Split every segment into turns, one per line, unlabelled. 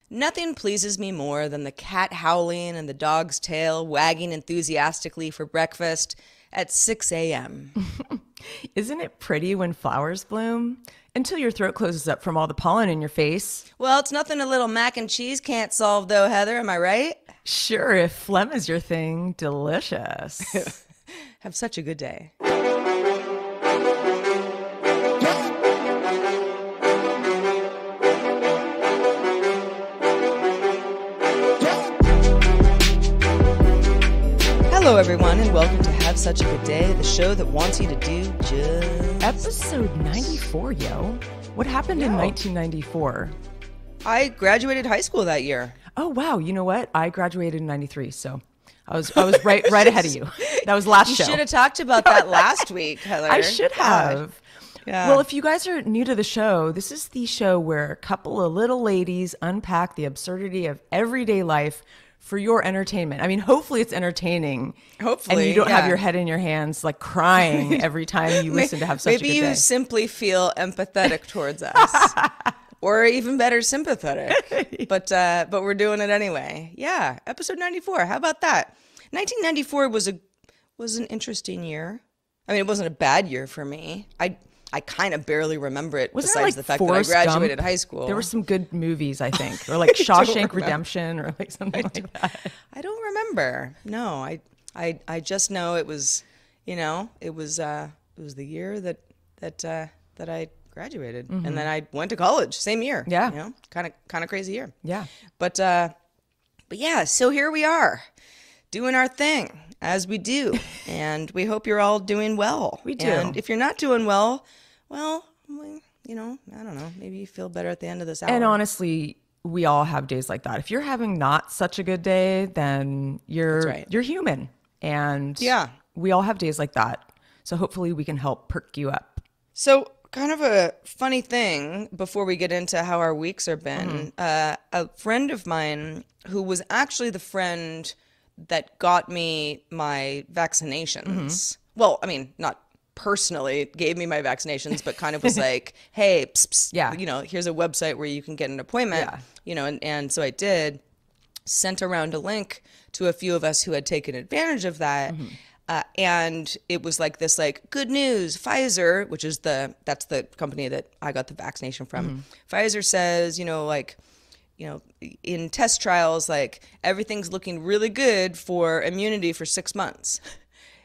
Nothing pleases me more than the cat howling and the dog's tail wagging enthusiastically for breakfast at 6 a.m.
Isn't it pretty when flowers bloom? Until your throat closes up from all the pollen in your face.
Well, it's nothing a little mac and cheese can't solve, though, Heather. Am I right?
Sure, if phlegm is your thing, delicious.
Have such a good day. Hello, everyone, and welcome to Have Such a Good Day, the show that wants you to do just...
Episode 94, yo. What happened in 1994?
I graduated high school that year.
Oh, wow. You know what? I graduated in 93, so I was right ahead of you. That was last show.
You should have talked about that last week, Heather.
I should have.
Yeah.
Well, if you guys are new to the show, this is the show where a couple of little ladies unpack the absurdity of everyday life for your entertainment. I mean, hopefully it's entertaining.
Hopefully,
and you don't
yeah.
have your head in your hands like crying every time you listen to Have Such a Good Day.
Maybe you simply feel empathetic towards us. Or even better, sympathetic. But we're doing it anyway. Yeah, episode 94. How about that? 1994 was an interesting year. I mean, it wasn't a bad year for me. I kind of barely remember it,
Wasn't
besides
there,
the fact
Forrest
that I graduated
Gump?
high school.
There were some good movies, I think, or like Shawshank Redemption, or like something like that.
I don't remember. No, I just know it was, it was the year that I graduated, and then I went to college same year.
Yeah.
Kind of crazy year.
Yeah.
But yeah, so here we are, doing our thing as we do, and we hope you're all doing well.
We do.
And if you're not doing well, I don't know, maybe you feel better at the end of this hour.
And honestly, we all have days like that. If you're having not such a good day, then you're human. And
yeah,
we all have days like that. So hopefully we can help perk you up.
So kind of a funny thing before we get into how our weeks have been, a friend of mine who was actually the friend that got me my vaccinations. Well, I mean, not personally gave me my vaccinations, but kind of was like, hey, psst,
yeah,
here's a website where you can get an appointment, and so I did, sent around a link to a few of us who had taken advantage of that. And it was like this, like, good news, Pfizer, which is that's the company that I got the vaccination from. Pfizer says, in test trials, like, everything's looking really good for immunity for 6 months.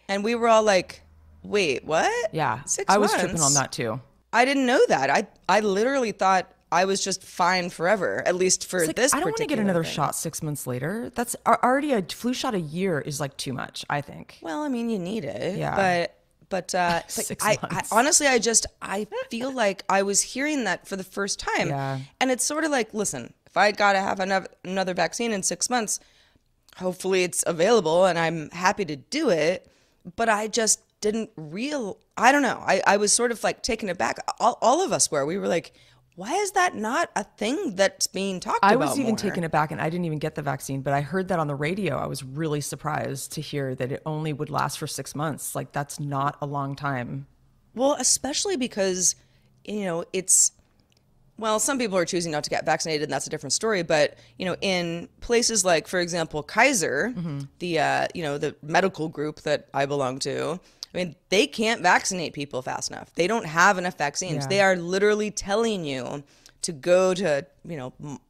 And we were all like, wait, what?
Yeah.
6
I was
months?
tripping on that too.
I didn't know that. I literally thought I was just fine forever, at least for
Like,
this
I don't want to get another
thing.
shot 6 months later. That's already a flu shot a year is like too much, I think.
Well, I mean, you need it.
Yeah.
But
6
I
months.
honestly, I feel like I was hearing that for the first time.
Yeah.
And it's sort of like, listen, if I got to have another vaccine in 6 months, hopefully it's available and I'm happy to do it. But I just didn't I don't know. I was sort of like taken aback. All of us were. We were like, why is that not a thing that's being talked about
I was even
more?
taken aback, and I didn't even get the vaccine, but I heard that on the radio. I was really surprised to hear that it only would last for 6 months. Like, that's not a long time.
Well, especially because, some people are choosing not to get vaccinated, and that's a different story. But, in places like, for example, Kaiser, the medical group that I belong to, I mean, they can't vaccinate people fast enough. They don't have enough vaccines.
Yeah.
They are literally telling you to go to,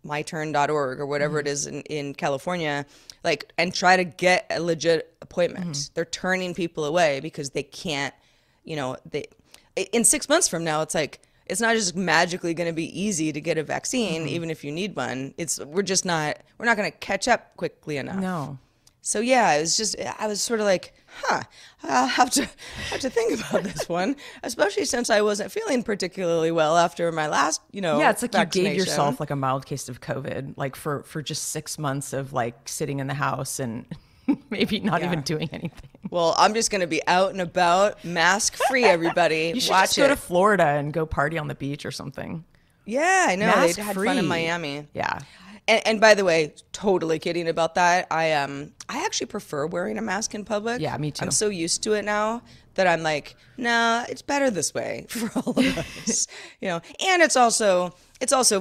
myturn.org or whatever it is in California, like, and try to get a legit appointment. They're turning people away because they can't, in 6 months from now, it's like, it's not just magically going to be easy to get a vaccine, even if you need one. We're not going to catch up quickly enough.
No.
So yeah, I was sort of like, I'll have to think about this one, especially since I wasn't feeling particularly well after my last,
Yeah, it's like you gave
vaccination.
yourself like a mild case of COVID, like for just 6 months of like sitting in the house and maybe not even doing anything.
Well, I'm just going to be out and about, mask free, everybody.
You should
Watch
just go
it.
to Florida and go party on the beach or something.
Yeah, I know.
Mask
They had
free.
fun in Miami.
Yeah.
And by the way, totally kidding about that. I actually prefer wearing a mask in public.
Yeah, me too.
I'm so used to it now that I'm like, nah, it's better this way for all of us. And it's also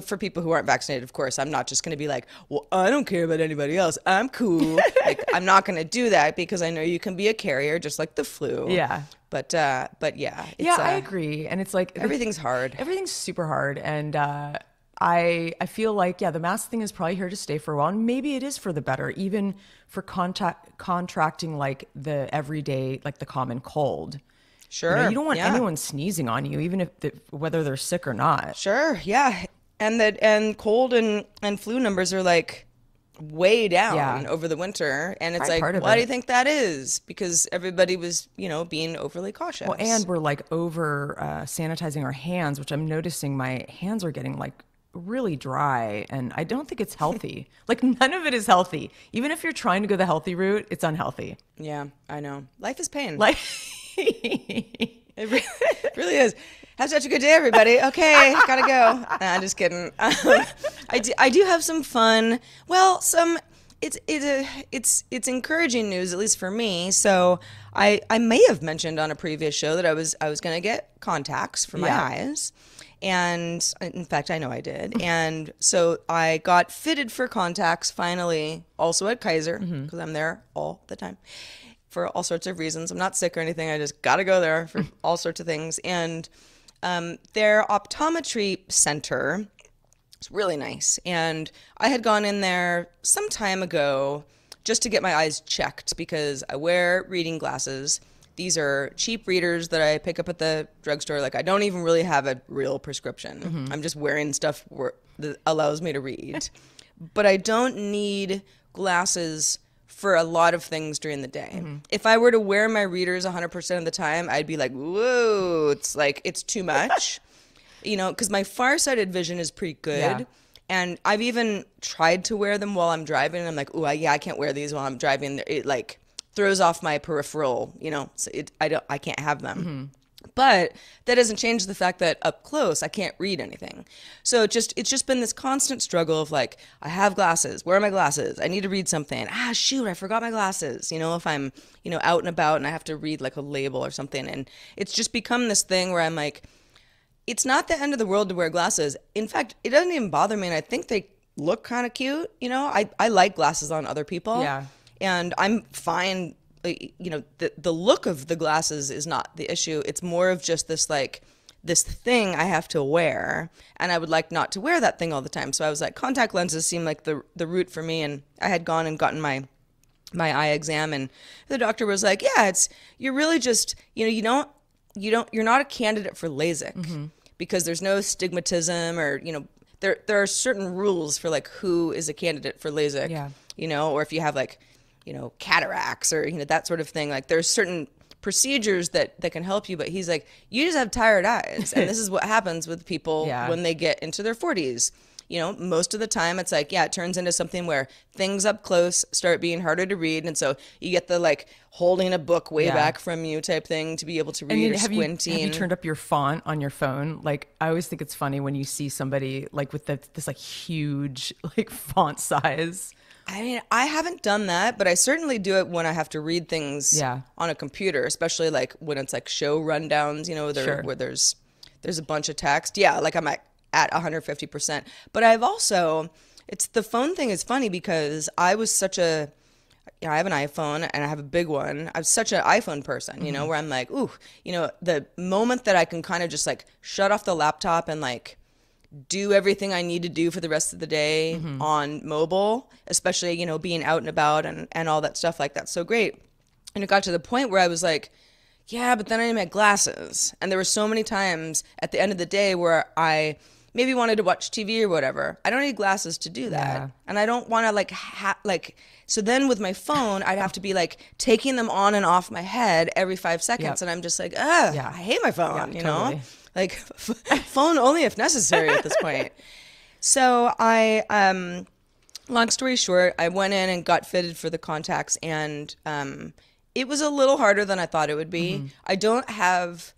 for people who aren't vaccinated, of course. I'm not just going to be like, well, I don't care about anybody else. I'm cool. Like, I'm not going to do that because I know you can be a carrier just like the flu.
Yeah.
But yeah.
I agree. And it's like
everything's hard.
Everything's super hard. And I feel like, the mask thing is probably here to stay for a while. And maybe it is for the better, even for contracting like the everyday, like the common cold.
Sure.
You don't want anyone sneezing on you, even if whether they're sick or not.
Sure. Yeah. And cold and flu numbers are like way down over the winter. And it's like, why do you think that is? Because everybody was, being overly cautious.
Well, and we're like over sanitizing our hands, which I'm noticing my hands are getting like really dry, and I don't think it's healthy. Like, none of it is healthy. Even if you're trying to go the healthy route, it's unhealthy.
Yeah, I know. Life is pain.
It
really is. Have such a good day, everybody. Okay, gotta go. Nah, just kidding. I do have some fun. Well, it's encouraging news, at least for me. So I may have mentioned on a previous show that I was gonna get contacts for my eyes. And in fact, I know I did. And so I got fitted for contacts finally, also at Kaiser, because I'm there all the time for all sorts of reasons. I'm not sick or anything. I just got to go there for all sorts of things. And their optometry center is really nice. And I had gone in there some time ago just to get my eyes checked because I wear reading glasses. These are cheap readers that I pick up at the drugstore. Like, I don't even really have a real prescription. I'm just wearing stuff that allows me to read. But I don't need glasses for a lot of things during the day. If I were to wear my readers 100% of the time, I'd be like, whoa, it's too much. Because my farsighted vision is pretty good.
Yeah.
And I've even tried to wear them while I'm driving. And I'm like, I can't wear these while I'm driving. It throws off my peripheral, so I can't have them. But that doesn't change the fact that up close I can't read anything. So it's just been this constant struggle of like, I have glasses, where are my glasses? I need to read something. Shoot, I forgot my glasses. If I'm, out and about and I have to read like a label or something. And it's just become this thing where I'm like, it's not the end of the world to wear glasses. In fact, it doesn't even bother me. And I think they look kind of cute. I like glasses on other people.
Yeah.
And I'm fine. The look of the glasses is not the issue. It's more of just this thing I have to wear, and I would like not to wear that thing all the time. So I was like, contact lenses seemed like the route for me, and I had gone and gotten my eye exam, and the doctor was like, yeah, you're really just you're not a candidate for LASIK because there's no stigmatism or there are certain rules for like who is a candidate for LASIK, or if you have like cataracts or, that sort of thing. Like, there's certain procedures that can help you, but he's like, you just have tired eyes. And this is what happens with people when they get into their 40s. Most of the time it's like, it turns into something where things up close start being harder to read. And so you get the like holding a book way back from you type thing to be able to read, or squinting.
Have you turned up your font on your phone? Like, I always think it's funny when you see somebody like with this like huge like font size.
I mean, I haven't done that, but I certainly do it when I have to read things on a computer, especially like when it's like show rundowns, where there's a bunch of text. Yeah, like I'm at 150%. But I've also, the phone thing is funny because I was I have an iPhone and I have a big one. I'm such an iPhone person, where I'm like, ooh, the moment that I can kind of just like shut off the laptop and like do everything I need to do for the rest of the day on mobile, especially, being out and about and all that stuff, like that's so great. And it got to the point where I was like, yeah, but then I need my glasses. And there were so many times at the end of the day where I maybe wanted to watch TV or whatever. I don't need glasses to do that.
Yeah.
And I don't want to so then with my phone, I'd have to be like taking them on and off my head every 5 seconds.
Yep.
And I'm just like, I hate my phone,
Totally.
Like, phone only if necessary at this point. So long story short, I went in and got fitted for the contacts, and it was a little harder than I thought it would be. I don't have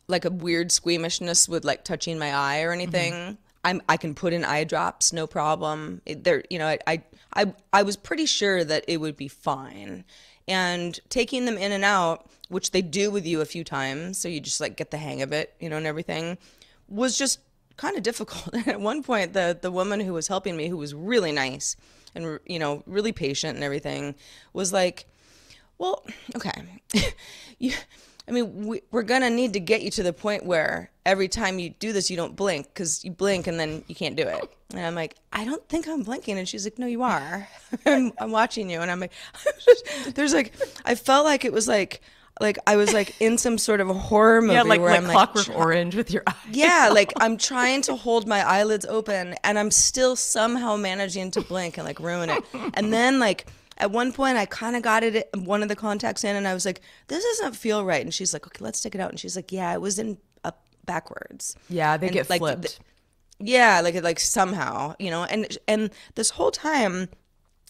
like a weird squeamishness with like touching my eye or anything, I can put in eye drops, no problem. There, you know, I was pretty sure that it would be fine. And taking them in and out, which they do with you a few times, so you just like get the hang of it, you know, and everything, was just kind of difficult. And at one point, the woman who was helping me, who was really nice and, you know, really patient and everything, was like, well, okay, I mean, we're going to need to get you to the point where every time you do this, you don't blink, because you blink and then you can't do it. And I'm like, I don't think I'm blinking. And she's like, no, you are. I'm watching you. And I'm like, there's like, I felt like it was like I was like in some sort of a horror movie.
Yeah, like,
where I'm
Clockwork Orange with your eyes.
Yeah, like I'm trying to hold my eyelids open and I'm still somehow managing to blink and like ruin it. And then like, at one point, I kind of got it, one of the contacts in, and I was like, this doesn't feel right. And she's like, okay, let's take it out. And she's like, yeah, it was in up backwards.
Yeah, they get
like,
flipped.
Yeah, like somehow, you know, and this whole time,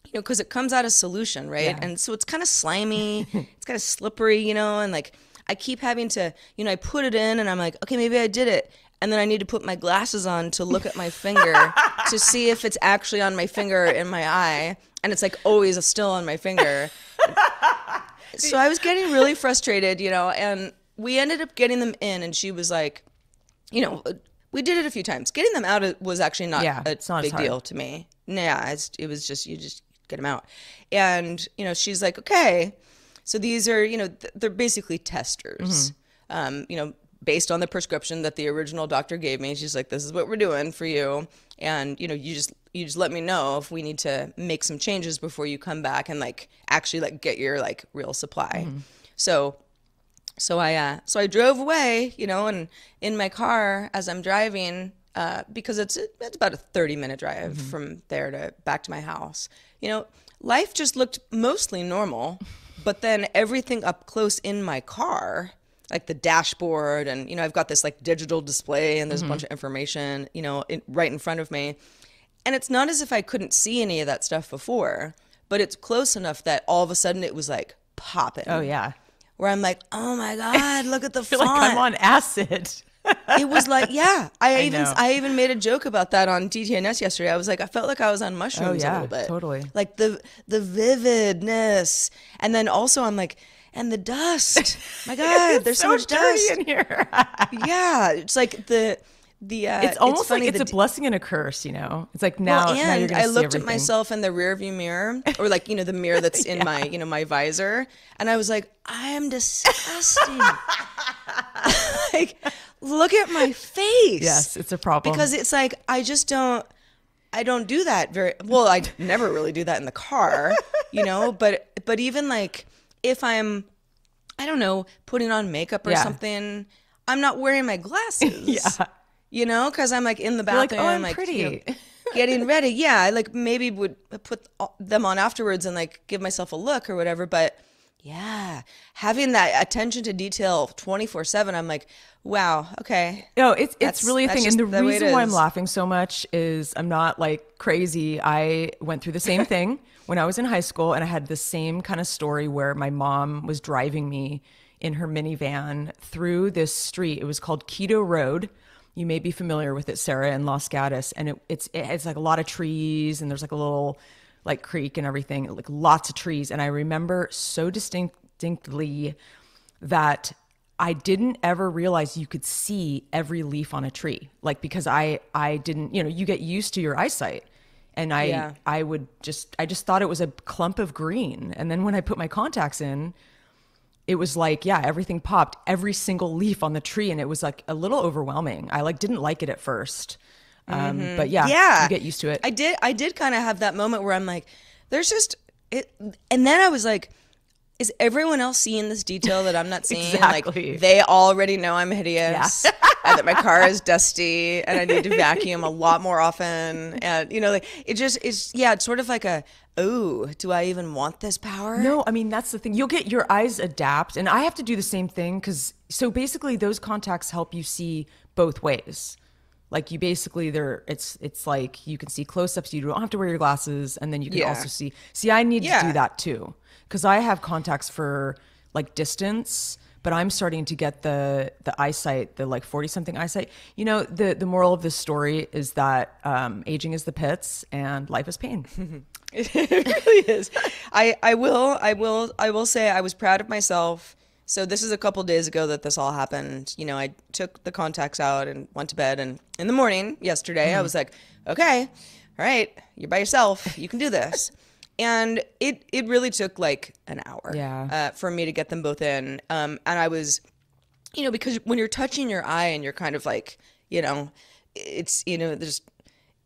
you know, because it comes out of solution, right?
Yeah.
And so it's kind of slimy, it's kind of slippery, you know, and like I keep having to, you know, I put it in and I'm like, okay, maybe I did it. And then I need to put my glasses on to look at my finger to see if it's actually on my finger in my eye. And it's like always still on my finger. So I was getting really frustrated, you know, and we ended up getting them in, and she was like, you know, we did it a few times. Getting them out was actually not a big deal to me. Yeah, it was just, you just get them out. And, you know, she's like, okay, so these are, you know, they're basically testers, you know, based on the prescription that the original doctor gave me. She's like, this is what we're doing for you. And, you know, you just let me know if we need to make some changes before you come back and like actually like get your like real supply. So I drove away, you know, and in my car as I'm driving, because it's about a 30-minute drive from there to back to my house. You know, life just looked mostly normal, but then everything up close in my car, like the dashboard, and, you know, I've got this like digital display and there's a bunch of information, you know, right in front of me. And it's not as if I couldn't see any of that stuff before, but it's close enough that all of a sudden it was like popping.
Oh, yeah.
Where I'm like, oh my God, look at the
You're
font.
like, I'm on acid.
It was like, yeah. I
know.
even made a joke about that on DTNS yesterday. I was like, I felt like I was on mushrooms a little bit.
Totally.
Like the vividness. And then also I'm like, and the dust. My God, there's so much
dirty
dust
in here.
Yeah, it's like
it's almost
funny,
like it's a blessing and a curse, you know. It's like now,
well,
now you're
and
gonna
I
see
looked
everything.
at myself in the rearview mirror, or like, you know, the mirror that's in my, you know, my visor, and I was like, I am disgusting. Like, look at my face.
Yes, it's a problem.
Because it's like I don't do that very well. I never really do that in the car, you know. But even like if I'm, I don't know, putting on makeup or something, I'm not wearing my glasses.
Yeah.
You know, because I'm like in the
You're like,
bathroom,
oh, I'm
like
pretty.
you know, getting ready. Yeah, I like maybe would put them on afterwards and like give myself a look or whatever. But yeah, having that attention to detail 24/7, I'm like, wow, okay.
No, it's really a thing. And the
way it
reason why I'm
is.
laughing so much is I'm not like crazy. I went through the same thing when I was in high school, and I had the same kind of story where my mom was driving me in her minivan through this street. It was called Keto Road. You may be familiar with it, Sarah, in Los Gatos. And it's like a lot of trees, and there's like a little like creek and everything, like lots of trees. And I remember so distinctly that I didn't ever realize you could see every leaf on a tree. Like, because I didn't, you know, you get used to your eyesight. And I just thought it was a clump of green. And then when I put my contacts in, it was like, yeah, everything popped, every single leaf on the tree. And it was like a little overwhelming. I like didn't like it at first. But yeah, you get used to it.
I did kind of have that moment where I'm like, there's just it. And then I was like, is everyone else seeing this detail that I'm not seeing?
Exactly.
Like, they already know I'm hideous, and that my car is dusty, and I need to vacuum a lot more often. And, you know, like, it just is, yeah, it's sort of like a, oh, do I even want this power?
No, I mean, that's the thing. You'll get your eyes adapt. And I have to do the same thing because, so basically those contacts help you see both ways. Like, you basically, it's like you can see close-ups. You don't have to wear your glasses. And then you can also see, I need to do that too. Because I have contacts for like distance, but I'm starting to get the eyesight, the like 40 something eyesight. You know, the moral of this story is that aging is the pits and life is pain.
It really is. I will say I was proud of myself. So this is a couple days ago that this all happened. You know, I took the contacts out and went to bed, and in the morning yesterday, I was like, okay, all right, you're by yourself. You can do this. And it really took like an hour for me to get them both in. And I was, you know, because when you're touching your eye and you're kind of like, you know, it's, you know, there's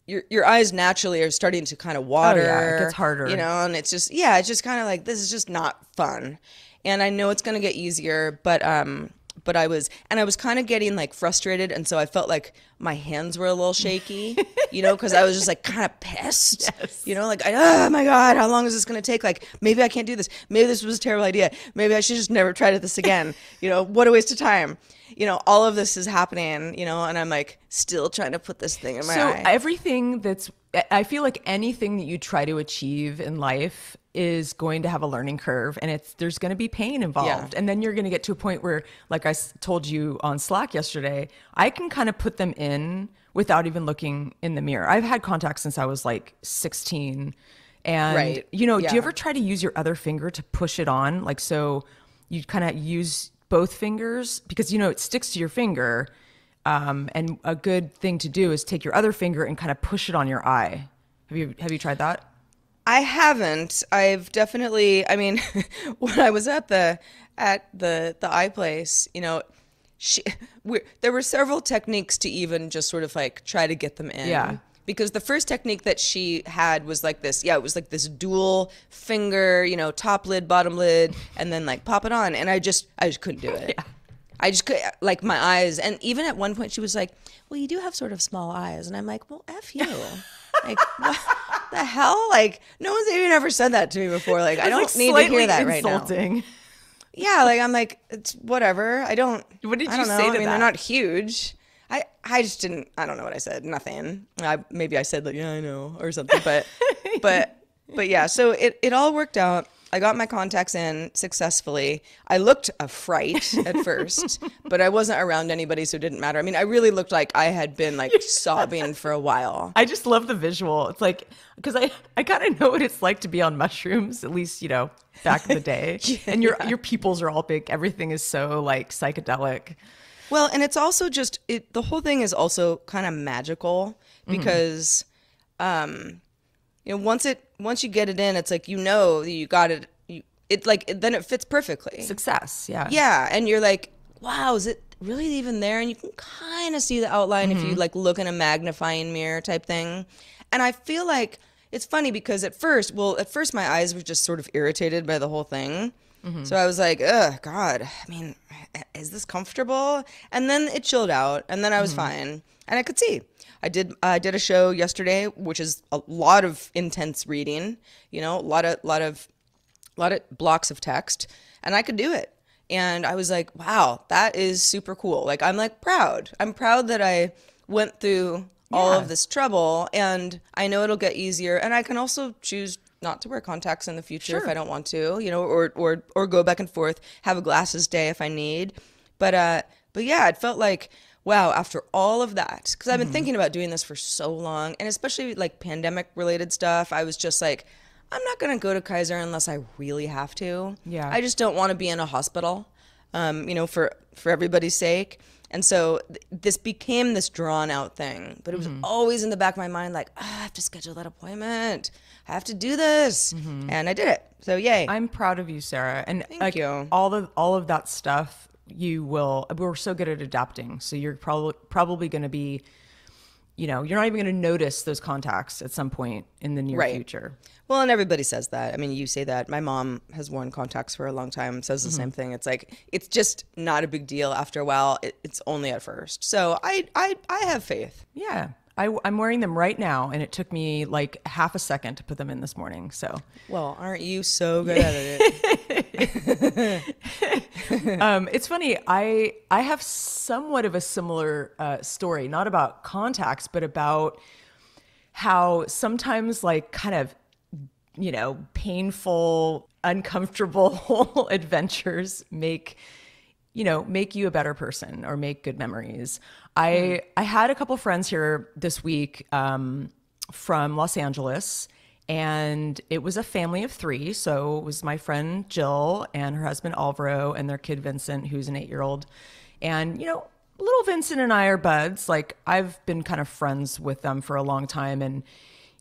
your eyes naturally are starting to kind of water.
Oh, yeah, it gets harder.
You know, and it's just, yeah, it's just kind of like, this is just not fun. And I know it's going to get easier, but I was kind of getting like frustrated. And so I felt like my hands were a little shaky, you know, because I was just like kind of pissed, you know, like, oh my God, how long is this going to take? Like, maybe I can't do this. Maybe this was a terrible idea. Maybe I should just never try this again. You know, what a waste of time. You know, all of this is happening, you know, and I'm like still trying to put this thing in my eye.
So everything I feel like anything that you try to achieve in life is going to have a learning curve, and there's going to be pain involved. And then you're going to get to a point where, like I told you on Slack yesterday, I can kind of put them in without even looking in the mirror. I've had contacts since I was like 16. And, you know, do you ever try to use your other finger to push it on? Like, so you kind of use both fingers because, you know, it sticks to your finger. And a good thing to do is take your other finger and kind of push it on your eye. Have you tried that?
I haven't. I've definitely, I mean, when I was at the eye place, you know, there were several techniques to even just sort of like try to get them in.
Yeah.
Because the first technique that she had was like this, it was like this dual finger, you know, top lid, bottom lid, and then like pop it on. And I just couldn't do it. Yeah. I just could, like, my eyes. And even at one point she was like, well, you do have sort of small eyes. And I'm like, well, F you. Like, what the hell? Like, no one's even ever said that to me before. Like, I don't need to hear that insulting. Right now. Yeah, like, I'm like, it's whatever. I don't.
What did
I
you
don't know.
say to
I mean,
that?
they're not huge. I just didn't. I don't know what I said. Nothing. Maybe I said like, yeah, I know, or something. But yeah. So it all worked out. I got my contacts in successfully. I looked a fright at first, but I wasn't around anybody, so it didn't matter. I mean, I really looked like I had been like sobbing for a while.
I just love the visual. It's like, because I kind of know what it's like to be on mushrooms, at least, you know, back in the day. And your pupils are all big. Everything is so like psychedelic.
Well, and it's also just, the whole thing is also kind of magical because, you know, once you get it in, it's like, you know, you got it. Then it fits perfectly.
Success. Yeah.
Yeah. And you're like, wow, is it really even there? And you can kind of see the outline if you like look in a magnifying mirror type thing. And I feel like it's funny because at first my eyes were just sort of irritated by the whole thing. So I was like, ugh, God, I mean, is this comfortable? And then it chilled out, and then I was fine, and I could see. I did a show yesterday, which is a lot of intense reading, you know, a lot of blocks of text, and I could do it. And I was like, wow, that is super cool. Like, I'm like proud. I'm proud that I went through all of this trouble, and I know it'll get easier, and I can also choose not to wear contacts in the future if I don't want to, you know, or go back and forth, have a glasses day if I need. But yeah, it felt like, wow, after all of that, because I've been thinking about doing this for so long, and especially like pandemic related stuff, I was just like, I'm not going to go to Kaiser unless I really have to.
Yeah.
I just don't want to be in a hospital, you know, for everybody's sake. And so this became this drawn out thing, but it was always in the back of my mind, like, I have to schedule that appointment. I have to do this. And I did it. So yay.
I'm proud of you, Sarah. And
Thank you.
All of that stuff, we're so good at adapting. So you're probably going to be, you know, you're not even going to notice those contacts at some point in the near future.
Well, and everybody says that. I mean, you say that. My mom has worn contacts for a long time, says the same thing. It's like, it's just not a big deal after a while. It's only at first. So I have faith.
Yeah. I'm wearing them right now, and it took me like half a second to put them in this morning. So,
well, aren't you so good at it?
It's funny. I have somewhat of a similar story, not about contacts, but about how sometimes like kind of, you know, painful, uncomfortable adventures make make you a better person or make good memories. I had a couple friends here this week from Los Angeles, and it was a family of 3. So it was my friend Jill and her husband Alvaro and their kid Vincent, who's an 8-year-old. And, little Vincent and I are buds. Like, I've been kind of friends with them for a long time. And,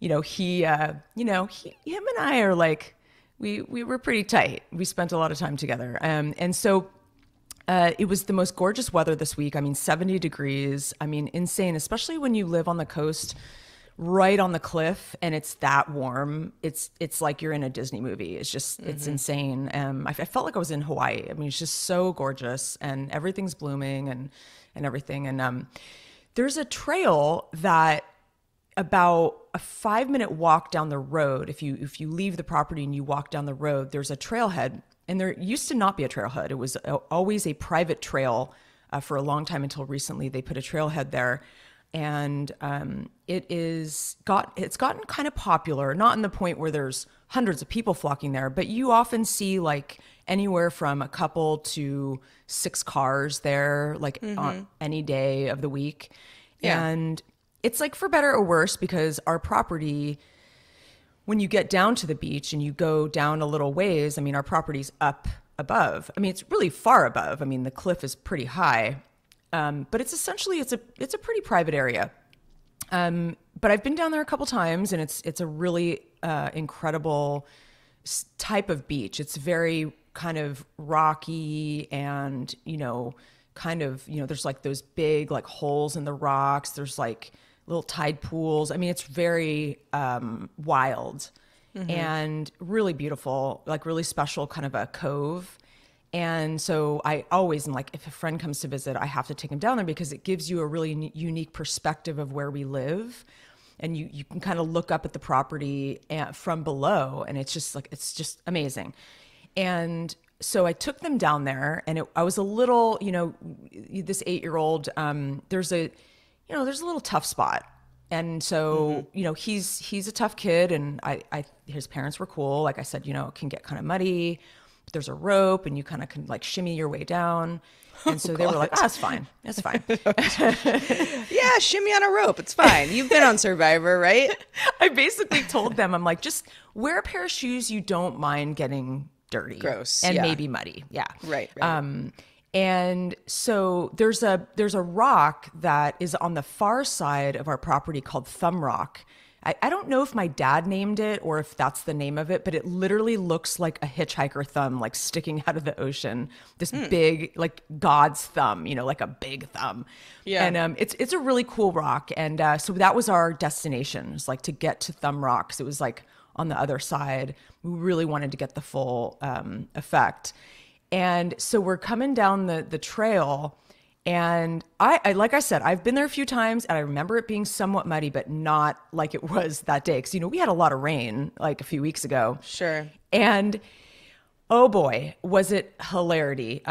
him and I are like, we were pretty tight. We spent a lot of time together. And so it was the most gorgeous weather this week. I mean, 70 degrees. I mean, insane, especially when you live on the coast right on the cliff and it's that warm. It's like you're in a Disney movie. It's just, it's insane. I felt like I was in Hawaii. I mean, it's just so gorgeous and everything's blooming and everything. And there's a trail that about a 5-minute walk down the road. If you leave the property and you walk down the road, there's a trailhead. And there used to not be a trailhead. It was always a private trail for a long time until recently they put a trailhead there. And it's gotten kind of popular, not in the point where there's hundreds of people flocking there, but you often see like anywhere from a couple to 6 cars there, like on any day of the week. Yeah. And it's like for better or worse, because our property, when you get down to the beach and you go down a little ways, I mean, our property's up above. I mean, it's really far above. I mean, the cliff is pretty high. But it's essentially, it's a pretty private area. But I've been down there a couple times, and it's a really incredible type of beach. It's very kind of rocky and, there's like those big like holes in the rocks. There's like little tide pools. I mean, it's very wild and really beautiful, like really special kind of a cove. And so I always am like, if a friend comes to visit, I have to take them down there because it gives you a really unique perspective of where we live. And you can kind of look up at the property from below, and it's just amazing. And so I took them down there, and I was a little, this 8-year-old, there's a little tough spot. And so, he's a tough kid, and his parents were cool. Like I said, it can get kind of muddy. But there's a rope and you kind of can like shimmy your way down. And so they were like, it's fine. It's fine.
Yeah, shimmy on a rope. It's fine. You've been on Survivor, right?
I basically told them, I'm like, just wear a pair of shoes you don't mind getting dirty.
Gross.
And maybe muddy. Yeah.
Right.
And so there's a rock that is on the far side of our property called Thumb Rock. I don't know if my dad named it or if that's the name of it, but it literally looks like a hitchhiker thumb, like sticking out of the ocean. This big, like God's thumb, like a big thumb. Yeah. And it's a really cool rock. And so that was our destination. It was like to get to Thumb Rock, 'cause it was like on the other side. We really wanted to get the full effect. And so we're coming down the trail. And I like I said, I've been there a few times, and I remember it being somewhat muddy, but not like it was that day. Because, we had a lot of rain like a few weeks ago.
Sure.
And oh boy, was it hilarity.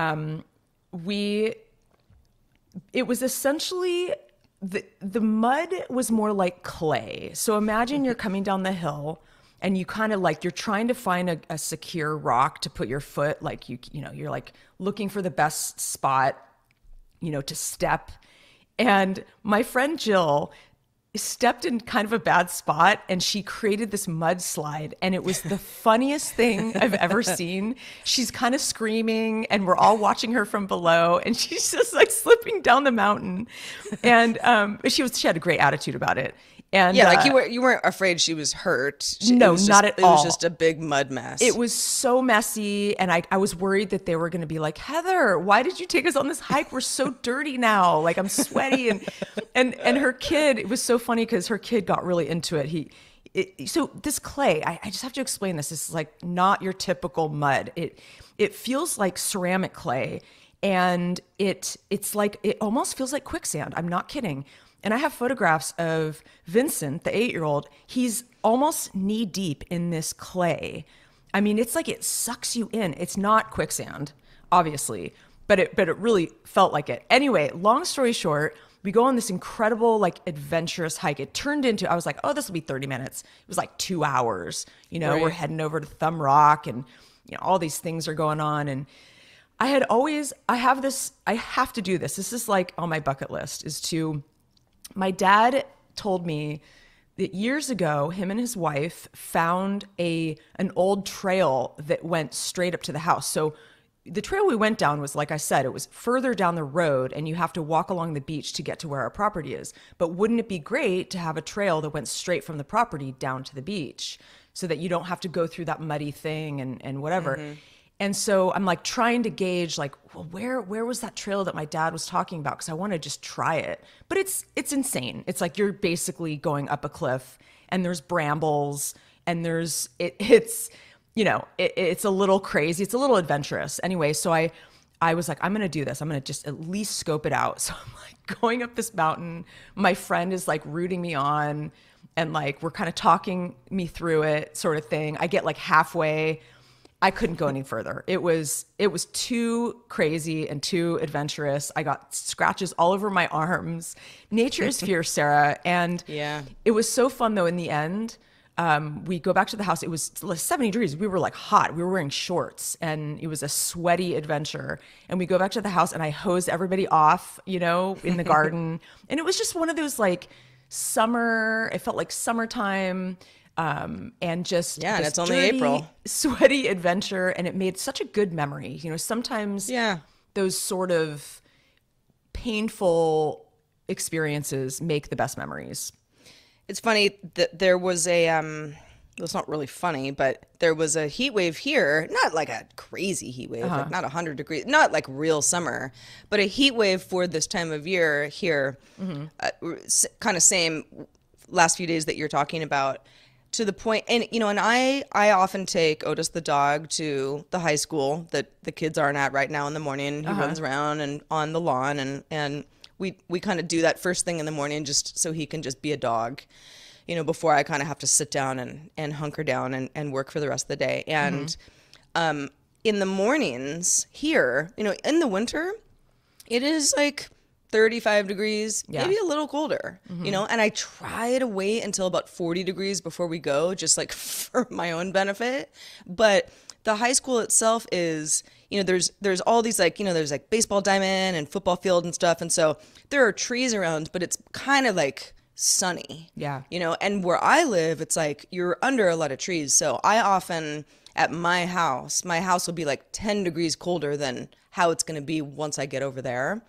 It was essentially, the mud was more like clay. So imagine you're coming down the hill, and you kind of like, you're trying to find a secure rock to put your foot, like you're like looking for the best spot, to step. And my friend Jill stepped in kind of a bad spot, and she created this mudslide, and it was the funniest thing I've ever seen. She's kind of screaming, and we're all watching her from below, and she's just like slipping down the mountain. And she had a great attitude about it. And
yeah, like you weren't afraid she was hurt.
No, not at all.
It was just a big mud mess.
It was so messy, and I was worried that they were going to be like, Heather, why did you take us on this hike? We're so dirty now. Like, I'm sweaty, and her kid. It was so funny because her kid got really into it. So this clay, I just have to explain this. This is like not your typical mud. It feels like ceramic clay, and it's like, it almost feels like quicksand. I'm not kidding. And I have photographs of Vincent, the 8-year-old. He's almost knee deep in this clay. I mean, it's like it sucks you in. It's not quicksand, obviously, but it really felt like it. Anyway, long story short, we go on this incredible, like, adventurous hike. It turned into, I was like, oh, this will be 30 minutes. It was like 2 hours. Right. We're heading over to Thumb Rock, and all these things are going on. And I have to do this. This is like on my bucket list my dad told me that years ago, him and his wife found an old trail that went straight up to the house. So the trail we went down was, like I said, it was further down the road and you have to walk along the beach to get to where our property is. But wouldn't it be great to have a trail that went straight from the property down to the beach so that you don't have to go through that muddy thing and whatever? Mm-hmm. And so I'm like trying to gauge like, well, where was that trail that my dad was talking about? Because I want to just try it. But it's insane. It's like you're basically going up a cliff and there's brambles and it's a little crazy. It's a little adventurous. Anyway, so I was like, I'm going to do this. I'm going to just at least scope it out. So I'm like going up this mountain. My friend is like rooting me on and like we're kind of talking me through it sort of thing. I get like halfway. I couldn't go any further. It was too crazy and too adventurous. I got scratches all over my arms. Nature is fierce, Sarah. And it was so fun though in the end. We go back to the house. It was 70 degrees. We were like hot. We were wearing shorts and it was a sweaty adventure. And we go back to the house and I hosed everybody off, in the garden. And it was just one of those like it felt like summertime. And just
and it's only April,
sweaty adventure, and it made such a good memory. Sometimes those sort of painful experiences make the best memories.
It's funny that there was it's not really funny, but there was a heat wave here, not like a crazy heat wave, like not 100 degrees, not like real summer, but a heat wave for this time of year here, kind of same last few days that you're talking about. To the point, and and I often take Otis the dog to the high school that the kids aren't at right now in the morning. He runs around and on the lawn, and we kind of do that first thing in the morning just so he can just be a dog, before I kind of have to sit down and hunker down and work for the rest of the day. And in the mornings here, in the winter, it is like 35 degrees, maybe a little colder, and I try to wait until about 40 degrees before we go, just like for my own benefit. But the high school itself is, there's all these like, there's like baseball diamond and football field and stuff. And so there are trees around, but it's kind of like sunny, and where I live, it's like you're under a lot of trees. So I often, at my house will be like 10 degrees colder than how it's going to be once I get over there.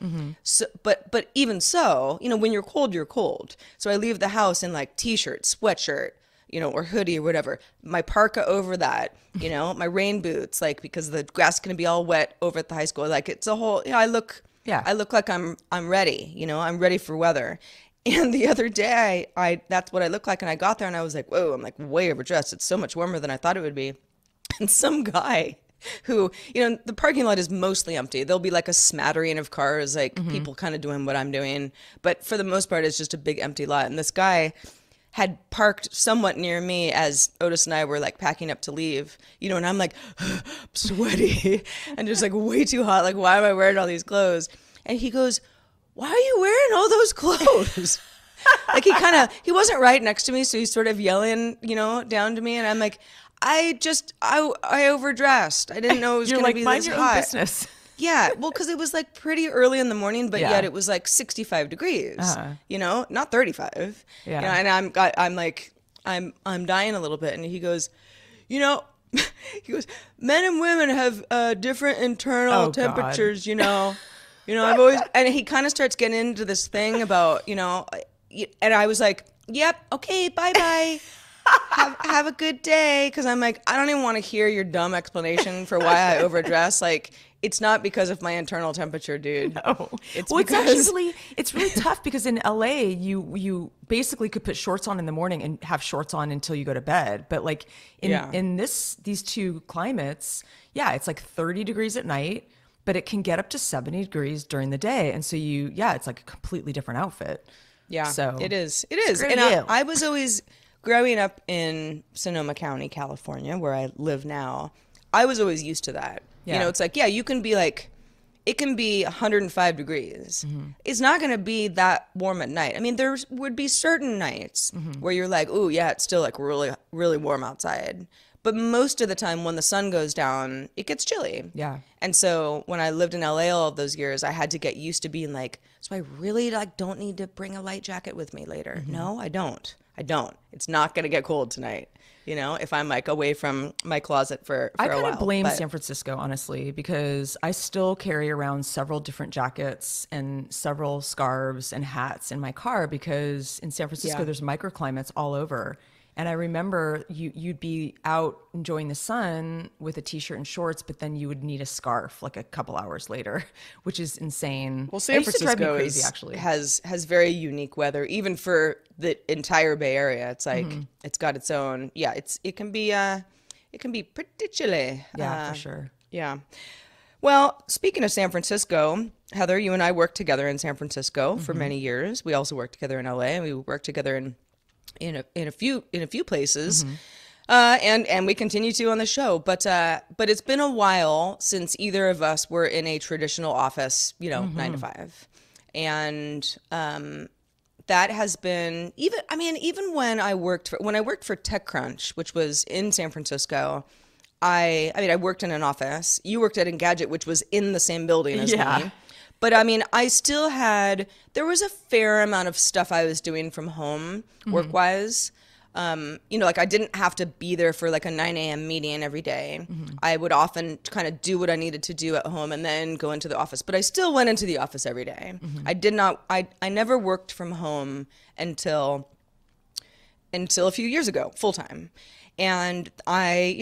So, but even so, when you're cold, you're cold. So I leave the house in like t-shirt, sweatshirt, or hoodie or whatever. My parka over that, my rain boots, like because the grass is going to be all wet over at the high school. Like it's a whole, I look like I'm ready, I'm ready for weather. And the other day, that's what I look like. And I got there and I was like, whoa, I'm like way overdressed. It's so much warmer than I thought it would be. And some guy who, the parking lot is mostly empty. There'll be like a smattering of cars, like people kind of doing what I'm doing. But for the most part, it's just a big empty lot. And this guy had parked somewhat near me as Otis and I were like packing up to leave, and I'm like sweaty and just like way too hot. Like, why am I wearing all these clothes? And he goes, why are you wearing all those clothes? Like he wasn't right next to me. So he's sort of yelling, down to me. And I'm like, I overdressed. I didn't know it was going to be
mind
this
your
hot.
own business.
Yeah, well, because it was like pretty early in the morning, but yet it was like 65 degrees. Not 35.
Yeah,
and I'm dying a little bit, and he goes, he goes, men and women have different internal temperatures. I've always, and he kind of starts getting into this thing about and I was like, yep, okay, bye bye. Have a good day, because I'm like, I don't even want to hear your dumb explanation for why I overdress. Like, it's not because of my internal temperature, dude.
No.
It's
it's really tough because in LA you basically could put shorts on in the morning and have shorts on until you go to bed. But like in these two climates, it's like 30 degrees at night, but it can get up to 70 degrees during the day. And so it's like a completely different outfit.
Yeah,
so
it is. And I was always, growing up in Sonoma County, California, where I live now, I was always used to that.
Yeah.
It's like, you can be like, it can be 105 degrees. It's not going to be that warm at night. I mean, there would be certain nights where you're like, ooh, yeah, it's still like really, really warm outside. But most of the time when the sun goes down, it gets chilly.
Yeah.
And so when I lived in LA all of those years, I had to get used to being like, so I really like don't need to bring a light jacket with me later. No, I don't. It's not going to get cold tonight. You know, if I'm like away from my closet for
I
a while.
kind of blame
But
San Francisco, honestly, because I still carry around several different jackets and several scarves and hats in my car because in San Francisco,
Yeah.
there's microclimates all over. And I remember you'd be out enjoying the sun with a t-shirt and shorts, but then you would need a scarf like a couple hours later, which is insane.
Well,
It
San
used to drive me
Francisco
crazy,
is,
actually.
has very unique weather, even for the entire Bay Area. It's like it's got its own. Yeah, it can be pretty chilly.
Yeah, for sure.
Yeah. Well, speaking of San Francisco, Heather, you and I worked together in San Francisco for many years. We also worked together in LA. We worked together in a few places. And we continue to on the show, but it's been a while since either of us were in a traditional office, 9 to 5, and that has been even when I worked for TechCrunch, which was in San Francisco. I worked in an office. You worked at Engadget, which was in the same building as
Yeah.
me. But I still there was a fair amount of stuff I was doing from home work-wise. Like I didn't have to be there for like a 9 a.m. meeting every day. I would often kind of do what I needed to do at home and then go into the office. But I still went into the office every day. I never worked from home until a few years ago, full time. And I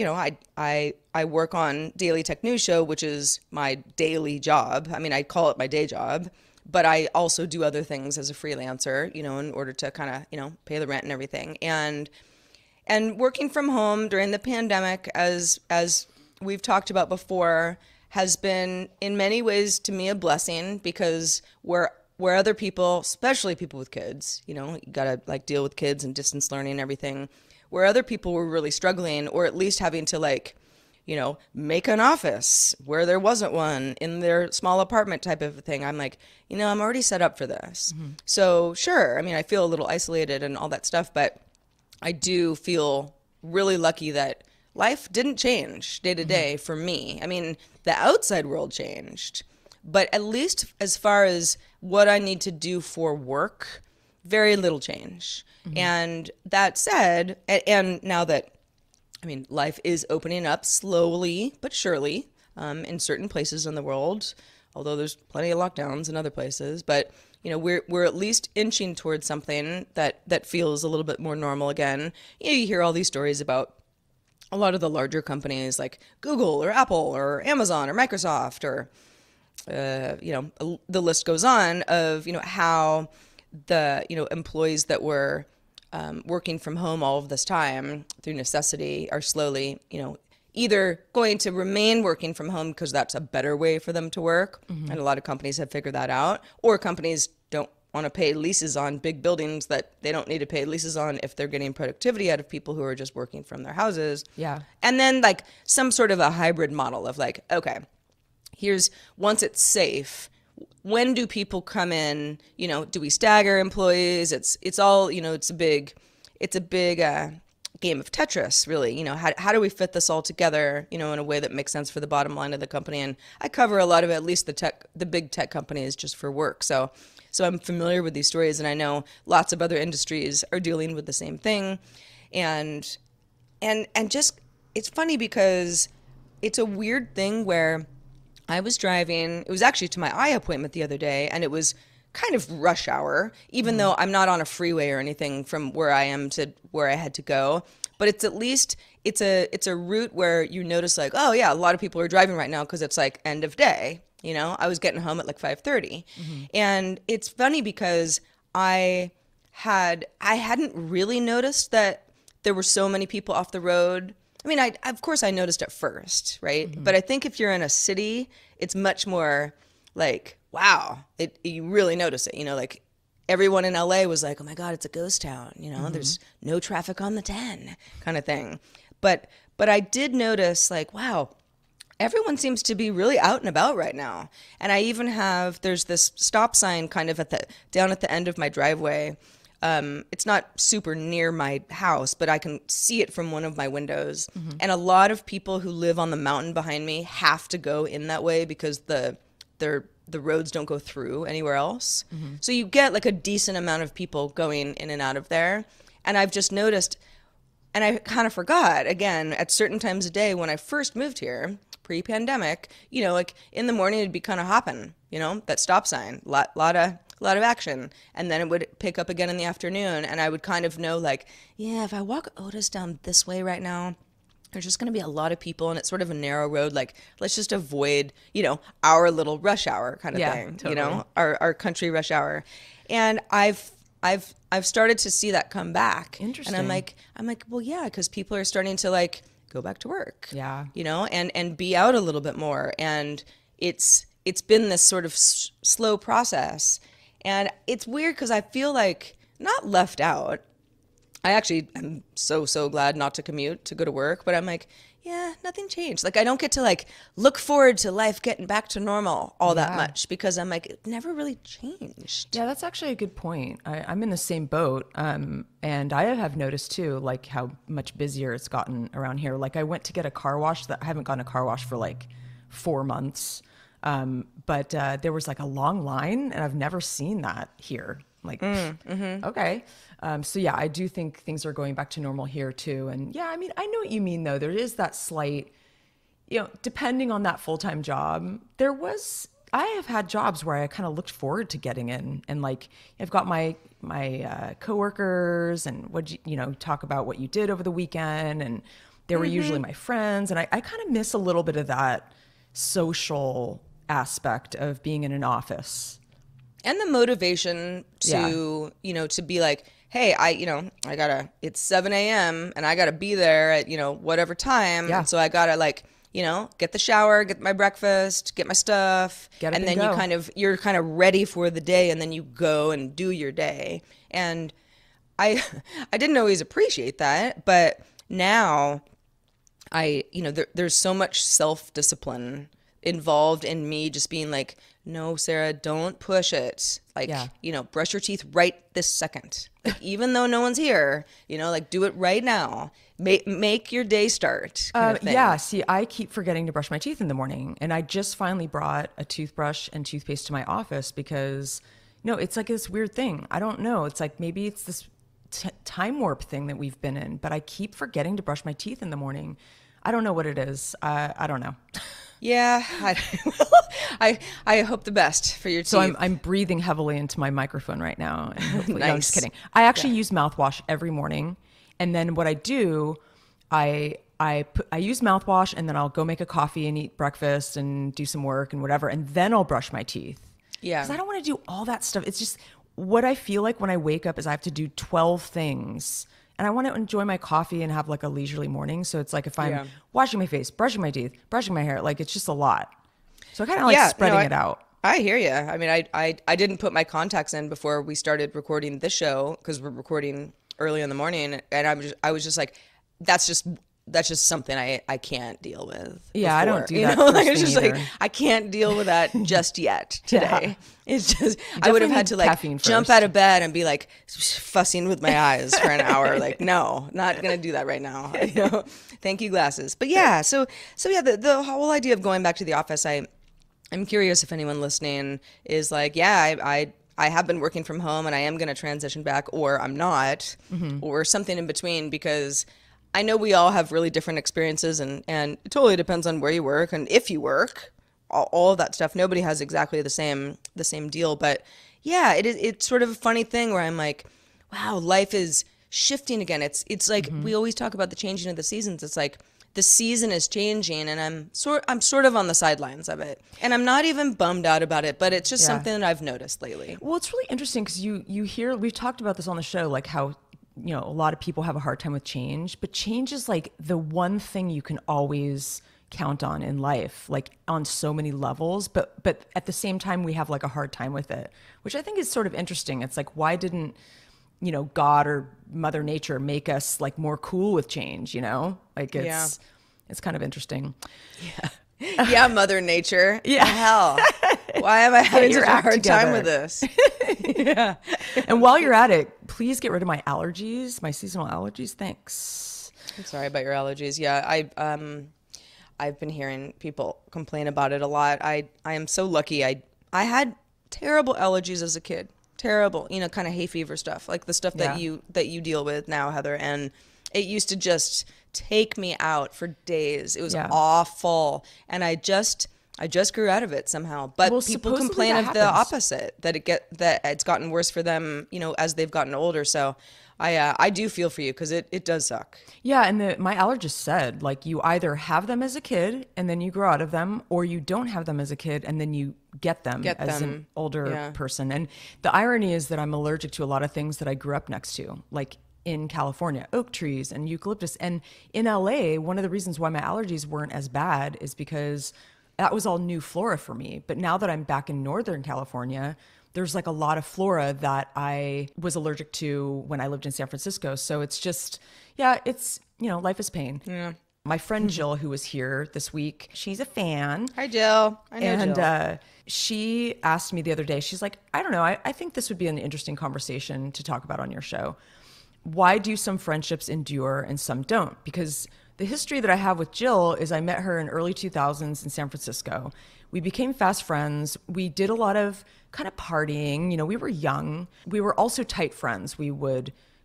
work on Daily Tech News Show, which is my daily job. I call it my day job, but I also do other things as a freelancer, in order to kind of, pay the rent and everything. And working from home during the pandemic, as we've talked about before, has been in many ways to me a blessing, because where other people, especially people with kids, you gotta like deal with kids and distance learning and everything, where other people were really struggling, or at least having to make an office where there wasn't one in their small apartment type of thing. I'm like, I'm already set up for this. So sure, I feel a little isolated and all that stuff, but I do feel really lucky that life didn't change day to day for me. The outside world changed, but at least as far as what I need to do for work, very little change. And that said, and now that, life is opening up slowly but surely in certain places in the world, although there's plenty of lockdowns in other places. But, we're at least inching towards something that feels a little bit more normal again. You hear all these stories about a lot of the larger companies like Google or Apple or Amazon or Microsoft or, the list goes on of, how the, employees that were working from home all of this time through necessity are slowly, either going to remain working from home because that's a better way for them to work. And a lot of companies have figured that out, or companies don't want to pay leases on big buildings that they don't need to pay leases on if they're getting productivity out of people who are just working from their houses.
Yeah.
And then like some sort of a hybrid model of like, okay, once it's safe, when do people come in? Do we stagger employees? It's all, it's a big game of Tetris, really. How do we fit this all together, in a way that makes sense for the bottom line of the company? And I cover a lot of at least the big tech companies just for work. So I'm familiar with these stories, and I know lots of other industries are dealing with the same thing. And just, it's funny because it's a weird thing where I was driving, it was actually to my eye appointment the other day, and it was kind of rush hour, even though I'm not on a freeway or anything from where I am to where I had to go. But it's at least, it's a route where you notice like, oh yeah, a lot of people are driving right now because it's like end of day. I was getting home at like 5:30. And it's funny because I hadn't really noticed that there were so many people off the road. Of course I noticed at first, right? But I think if you're in a city, it's much more like, wow, you really notice it. Like everyone in LA was like, oh my God, it's a ghost town. There's no traffic on the 10 kind of thing. But I did notice like, wow, everyone seems to be really out and about right now. And I even there's this stop sign kind of down at the end of my driveway it's not super near my house, but I can see it from one of my windows. And a lot of people who live on the mountain behind me have to go in that way because the roads don't go through anywhere else. So you get like a decent amount of people going in and out of there. And I've just noticed, and I kind of forgot, again, at certain times of day when I first moved here, pre-pandemic, you know, like in the morning it'd be kind of hopping, you know, that stop sign, lot of action. And then it would pick up again in the afternoon. And I would kind of know like, yeah, if I walk Otis down this way right now, there's just going to be a lot of people and it's sort of a narrow road. Like, let's just avoid, you know, our little rush hour kind of thing,
totally.
you know, our country rush hour. And I've started to see that come back.
Interesting.
And I'm like, well, yeah, because people are starting to like go back to work.
Yeah.
You know, and be out a little bit more. And it's been this sort of slow process. And it's weird because I feel like not left out. I actually am so glad not to commute to go to work, but I'm like, yeah, nothing changed. Like I don't get to like look forward to life getting back to normal all that much because I'm like, it never really changed.
Yeah, that's actually a good point. I'm in the same boat. And I have noticed too, like how much busier it's gotten around here. Like I went to get a car wash I haven't gotten a car wash for like 4 months. But there was like a long line and I've never seen that here. Like, okay. So yeah, I do think things are going back to normal here too. And yeah, I mean, I know what you mean though. There is that slight, you know, depending on that full-time job, I have had jobs where I kind of looked forward to getting in and like, I've got my coworkers and you know, talk about what you did over the weekend. And they were usually my friends. And I kind of miss a little bit of that social aspect of being in an office.
And the motivation to, you know, to be like, hey, it's 7 a.m. and I gotta be there at, you know, whatever time.
Yeah.
And so I gotta like, you know, get the shower, get my breakfast, get my stuff.
Get up
and then
go.
you're kind of ready for the day and then you go and do your day. And I didn't always appreciate that, but now there's so much self-discipline involved in me just being like, no, Sarah, don't push it. Like, you know, brush your teeth right this second. Like, even though no one's here, you know, like do it right now. Make your day start. Kind of thing.
Yeah. See, I keep forgetting to brush my teeth in the morning. And I just finally brought a toothbrush and toothpaste to my office because, you know, it's like this weird thing. I don't know. It's like maybe it's this time warp thing that we've been in, but I keep forgetting to brush my teeth in the morning. I don't know what it is. I don't know.
Yeah, I hope the best for your teeth.
So I'm breathing heavily into my microphone right now. And hopefully,
Nice.
No, I'm just kidding. I actually use mouthwash every morning, and then what I do, I use mouthwash, and then I'll go make a coffee and eat breakfast and do some work and whatever, and then I'll brush my teeth.
Yeah,
because I don't want to do all that stuff. It's just what I feel like when I wake up is I have to do 12 things. And I want to enjoy my coffee and have like a leisurely morning. So it's like if I'm washing my face, brushing my teeth, brushing my hair, like it's just a lot. So I kind of like spreading it out.
I hear you. I mean, I didn't put my contacts in before we started recording this show because we're recording early in the morning. And I was just like, that's just something I can't deal with.
Yeah, I don't do that.
Like, it's just like, I can't deal with that just yet today. It's just, I would have had to like jump out of bed and be like fussing with my eyes for an hour. Like, no, not going to do that right now. You know, thank you, glasses. But yeah, so yeah, the whole idea of going back to the office, I'm curious if anyone listening is like, yeah, I have been working from home and I am going to transition back, or I'm not, or something in between, because I know we all have really different experiences, and it totally depends on where you work and if you work, all of that stuff. Nobody has exactly the same deal, but yeah, it's sort of a funny thing where I'm like, wow, life is shifting again. It's like we always talk about the changing of the seasons. It's like the season is changing, and I'm sort of on the sidelines of it, and I'm not even bummed out about it, but it's just something that I've noticed lately.
Well, it's really interesting because you hear, we've talked about this on the show, like how, you know, a lot of people have a hard time with change, but change is like the one thing you can always count on in life, like on so many levels, but at the same time we have like a hard time with it, which I think is sort of interesting. It's like, why didn't, you know, God or Mother Nature make us like more cool with change, you know? Like it's kind of interesting.
Yeah. Yeah, Mother Nature.
Yeah.
Hell. Why am I having
your
such a
act
hard time
together.
with this?
Yeah. And while you're at it, please get rid of my allergies, my seasonal allergies. Thanks.
I'm sorry about your allergies. Yeah, I've been hearing people complain about it a lot. I am so lucky. I had terrible allergies as a kid. Terrible, kind of hay fever stuff, like the stuff
Yeah.
that you deal with now, Heather. And it used to just take me out for days. It was
Yeah.
awful, and I just grew out of it somehow. But
Well,
people
supposedly
complain
that
of the
happens.
opposite, that it's gotten worse for them, as they've gotten older. So I do feel for you, because it does suck.
Yeah, and my allergist said, like, you either have them as a kid and then you grow out of them, or you don't have them as a kid and then you get them as an older
Yeah.
person. And the irony is that I'm allergic to a lot of things that I grew up next to, like in California, oak trees and eucalyptus. And in LA, one of the reasons why my allergies weren't as bad is because that was all new flora for me. But now that I'm back in Northern California, there's like a lot of flora that I was allergic to when I lived in San Francisco. So it's just, yeah, it's, life is pain.
Yeah.
My friend Jill, who was here this week, she's a fan.
Hi, Jill. I know
And
Jill.
she asked me the other day, she's like, I don't know, I think this would be an interesting conversation to talk about on your show. Why do some friendships endure and some don't? Because the history that I have with Jill is I met her in early 2000s in San Francisco. We became fast friends. We did a lot of kind of partying. We were young. We were also tight friends.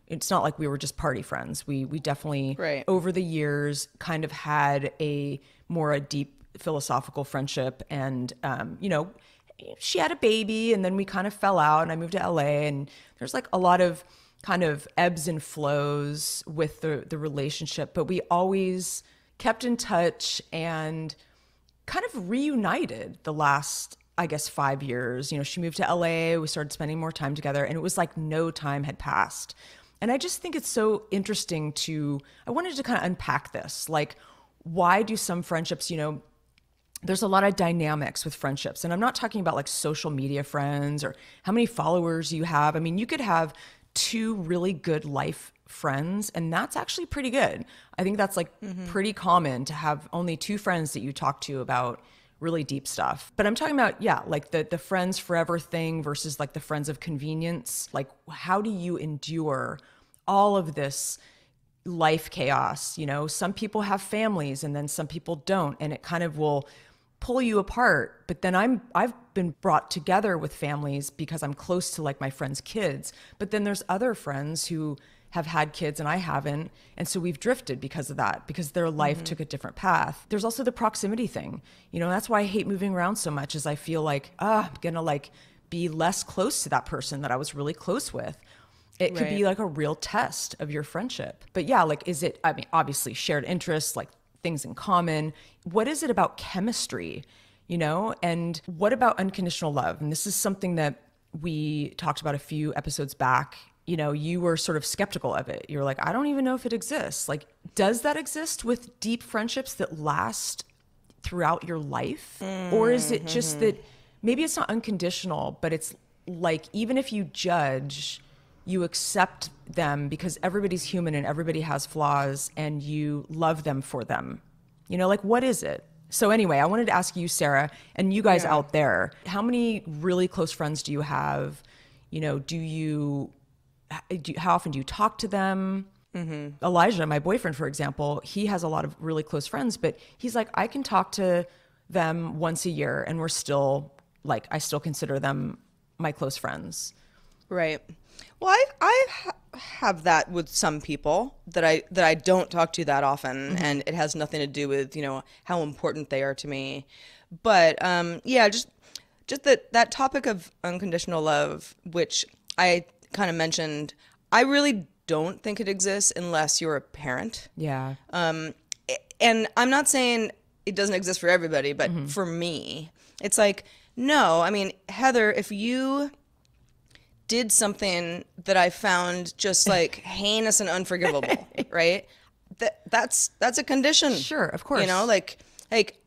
It's not like we were just party friends. We definitely,
Right.
over the years, kind of had a deep philosophical friendship. And, she had a baby and then we kind of fell out and I moved to LA, and there's like a lot of kind of ebbs and flows with the relationship, but we always kept in touch and kind of reunited the last, I guess, 5 years. She moved to LA, we started spending more time together, and it was like no time had passed. And I just think it's so interesting I wanted to kind of unpack this. Like, why do some friendships, there's a lot of dynamics with friendships. And I'm not talking about like social media friends or how many followers you have. I mean, you could have 2 really good life friends, and that's actually pretty good. I think that's like pretty common to have only 2 friends that you talk to about really deep stuff. But I'm talking about, yeah, like the friends forever thing versus like the friends of convenience. Like, how do you endure all of this life chaos? Some people have families and then some people don't, and it kind of will pull you apart. But then I've been brought together with families because I'm close to like my friends' kids. But then there's other friends who have had kids and I haven't. And so we've drifted because of that, because their life took a different path. There's also the proximity thing. That's why I hate moving around so much, is I feel like, I'm gonna like be less close to that person that I was really close with. It could be
Right.
like a real test of your friendship. But yeah, like, obviously shared interests, like things in common. What is it about chemistry, and what about unconditional love? And this is something that we talked about a few episodes back. You were sort of skeptical of it. You're like, I don't even know if it exists. Like, does that exist with deep friendships that last throughout your life? Or is it just that maybe it's not unconditional, but it's like, even if you judge, you accept them because everybody's human and everybody has flaws, and you love them for them. Like, what is it? So anyway, I wanted to ask you, Sarah, and you guys out there, how many really close friends do you have? How often do you talk to them? Elijah, my boyfriend, for example, he has a lot of really close friends, but he's like, I can talk to them once a year and we're still like, I still consider them my close friends.
Right. Well, I have that with some people that I don't talk to that often, and it has nothing to do with how important they are to me. But yeah, just that topic of unconditional love, which I kind of mentioned, I really don't think it exists unless you're a parent.
Yeah.
And I'm not saying it doesn't exist for everybody, but for me, it's like, no. I mean, Heather, if you did something that I found just like heinous and unforgivable, right? That's a condition.
Sure, of course.
Like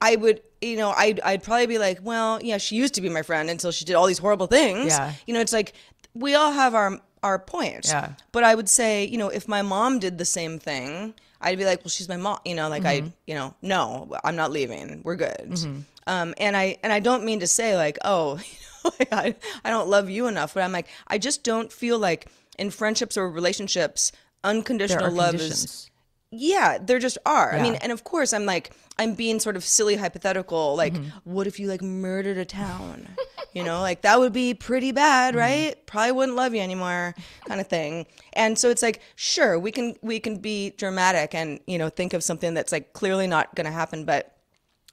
I would, I'd probably be like, well, yeah, she used to be my friend until she did all these horrible things.
Yeah.
It's like, we all have our points.
Yeah.
But I would say, if my mom did the same thing, I'd be like, well, she's my mom, you know, like I, you know, no, I'm not leaving. We're good. And I don't mean to say like, oh, you know, I don't love you enough, but I'm like, I just don't feel like in friendships or relationships,
There
unconditional
are
love
conditions.
is, yeah, there just are. I mean,
Yeah.
and of course I'm being sort of silly hypothetical, like, what if you like murdered a town? You know, like that would be pretty bad, right? Probably wouldn't love you anymore, kind of thing. And so it's like, sure, we can be dramatic and, you know, think of something that's like clearly not gonna happen, but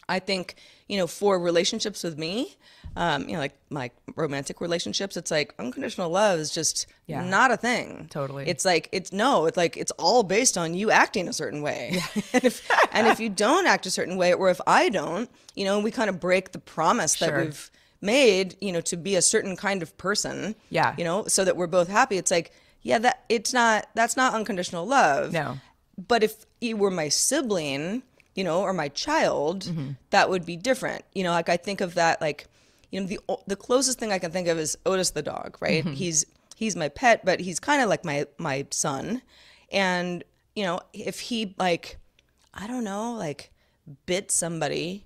I think, you know, for relationships with me, you know, like my romantic relationships, it's like unconditional love is just
Yeah.
not a thing.
Totally.
It's like, it's like, it's all based on you acting a certain way. And if you don't act a certain way, or if I don't, you know, we kind of break the promise that
Sure.
we've made, you know, to be a certain kind of person,
Yeah.
you know, so that we're both happy. It's like, yeah, that's not unconditional love.
No.
But if you were my sibling, you know, or my child, that would be different. You know, like I think of that, like, you know, the closest thing I can think of is Otis the dog, right? He's my pet, but he's kind of like my son. And, you know, if he like, I don't know, like bit somebody,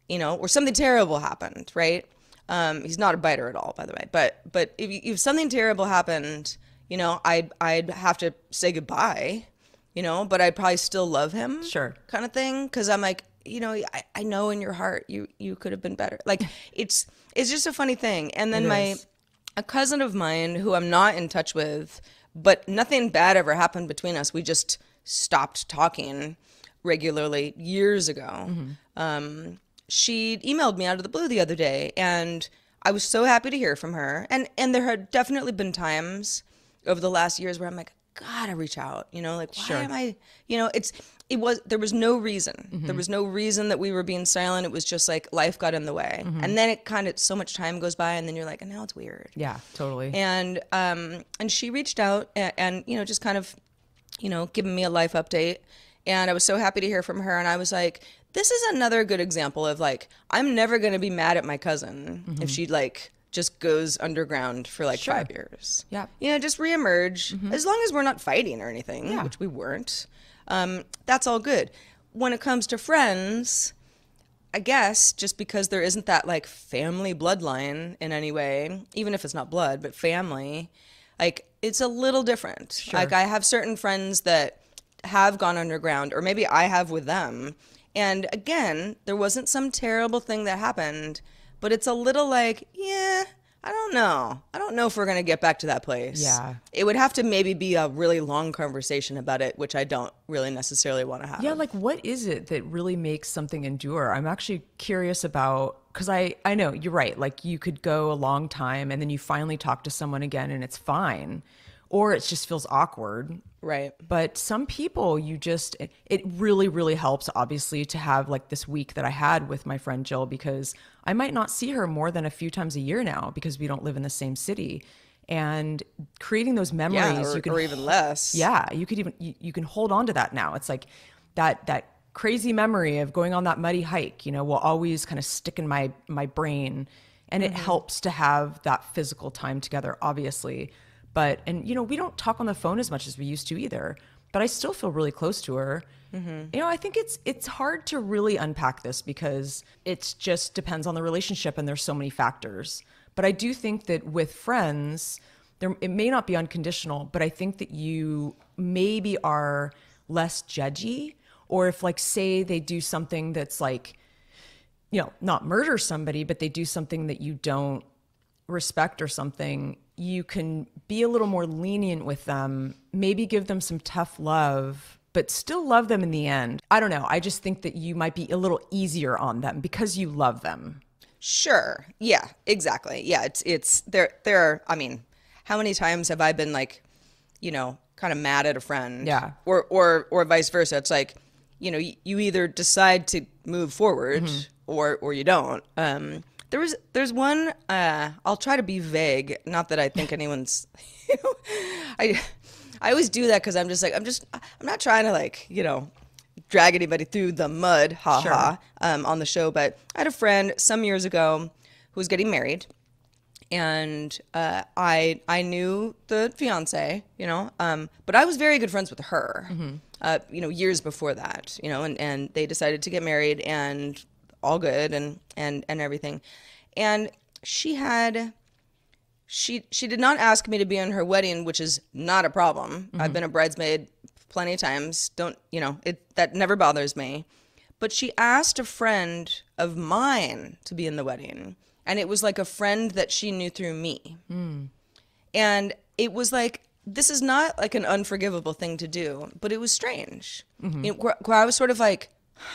you know, or something terrible happened, right? He's not a biter at all, by the way. But if something terrible happened, you know, I'd have to say goodbye, you know, but I'd probably still love him,
Sure.
kind of thing, because I'm like, you know, I know in your heart you could have been better. Like it's just a funny thing. And then
It is.
a cousin of mine who I'm not in touch with, but nothing bad ever happened between us. We just stopped talking regularly years ago. She emailed me out of the blue the other day, and I was so happy to hear from her. And there had definitely been times over the last years where I'm like, gotta reach out, you know, like why
Sure.
am I, you know, there was no reason. There was no reason that we were being silent. It was just like life got in the way. And then it kind of, so much time goes by, and then you're like, and now it's weird.
Yeah, totally.
And she reached out and you know, just kind of, you know, giving me a life update. And I was so happy to hear from her. And I was like, this is another good example of like, I'm never going to be mad at my cousin if she like just goes underground for like
Sure.
5 years.
Yeah.
You know, just reemerge as long as we're not fighting or anything,
Yeah.
which we weren't. That's all good. When it comes to friends, I guess just because there isn't that like family bloodline in any way, even if it's not blood, but family, like it's a little different. Like I have certain friends that have gone underground, or maybe I have with them. And again, there wasn't some terrible thing that happened, but it's a little like, yeah, I don't know. I don't know if we're going to get back to that place.
Yeah.
It would have to maybe be a really long conversation about it, which I don't really necessarily want to have.
Yeah, like what is it that really makes something endure? I'm actually curious about, because I know you're right. Like you could go a long time and then you finally talk to someone again and it's fine, or it just feels awkward.
Right.
But some people, it really, really helps, obviously, to have like this week that I had with my friend Jill, because I might not see her more than a few times a year now because we don't live in the same city. And creating those memories,
Yeah,
you can,
or even less.
yeah, you could even, you can hold on to that now. It's like that crazy memory of going on that muddy hike, you know, will always kind of stick in my brain. And it helps to have that physical time together, obviously. But, and, you know, we don't talk on the phone as much as we used to either, but I still feel really close to her. You know, I think it's hard to really unpack this because it just depends on the relationship and there's so many factors. But I do think that with friends, it may not be unconditional, but I think that you maybe are less judgy, or if like, say they do something that's like, you know, not murder somebody, but they do something that you don't respect or something, you can be a little more lenient with them, maybe give them some tough love, but still love them in the end. I don't know. I just think that you might be a little easier on them because you love them.
Sure. Yeah, exactly. Yeah, it's there are, I mean, how many times have I been like, you know, kind of mad at a friend?
Yeah.
Or vice versa. It's like, you know, you either decide to move forward or you don't. There's one, I'll try to be vague, not that I think anyone's, you know, I always do that because I'm just like, I'm not trying to like, you know, drag anybody through the mud, on the show. But I had a friend some years ago who was getting married, and I knew the fiance, you know, but I was very good friends with her, years before that, and they decided to get married and all good and everything. And she did not ask me to be in her wedding, which is not a problem. I've been a bridesmaid plenty of times. That never bothers me. But she asked a friend of mine to be in the wedding. And it was like a friend that she knew through me. And it was like, this is not like an unforgivable thing to do, but it was strange. Where I was sort of like,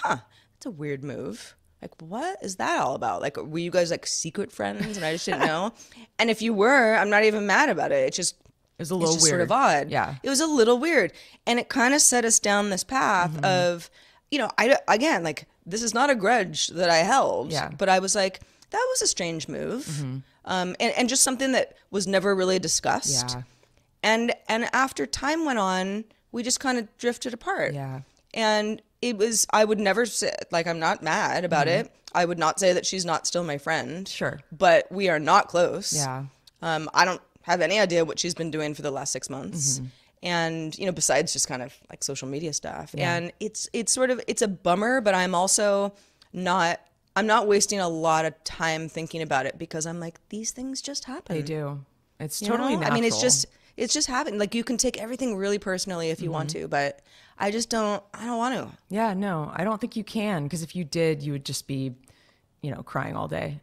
that's a weird move. Like, what is that all about? Like, were you guys like secret friends and I just didn't know? And if you were, I'm not even mad about it. It was a little weird. Sort of odd.
Yeah.
It was a little weird. And it kind of set us down this path of, again, like, this is not a grudge that I held.
Yeah.
But I was like, that was a strange move. And just something that was never really discussed.
Yeah.
And after time went on, we just kind of drifted apart.
Yeah.
And I would never say, like, I'm not mad about it. I would not say that she's not still my friend.
Sure.
But we are not close.
Yeah.
I don't have any idea what she's been doing for the last 6 months. And, besides just kind of like social media stuff.
Yeah.
And it's a bummer, but I'm also I'm not wasting a lot of time thinking about it because I'm like, these things just happen.
They do. It's totally natural.
I mean, it's just happening. Like, you can take everything really personally if you want to, but I don't want to.
Yeah, no, I don't think you can, because if you did, you would just be, crying all day.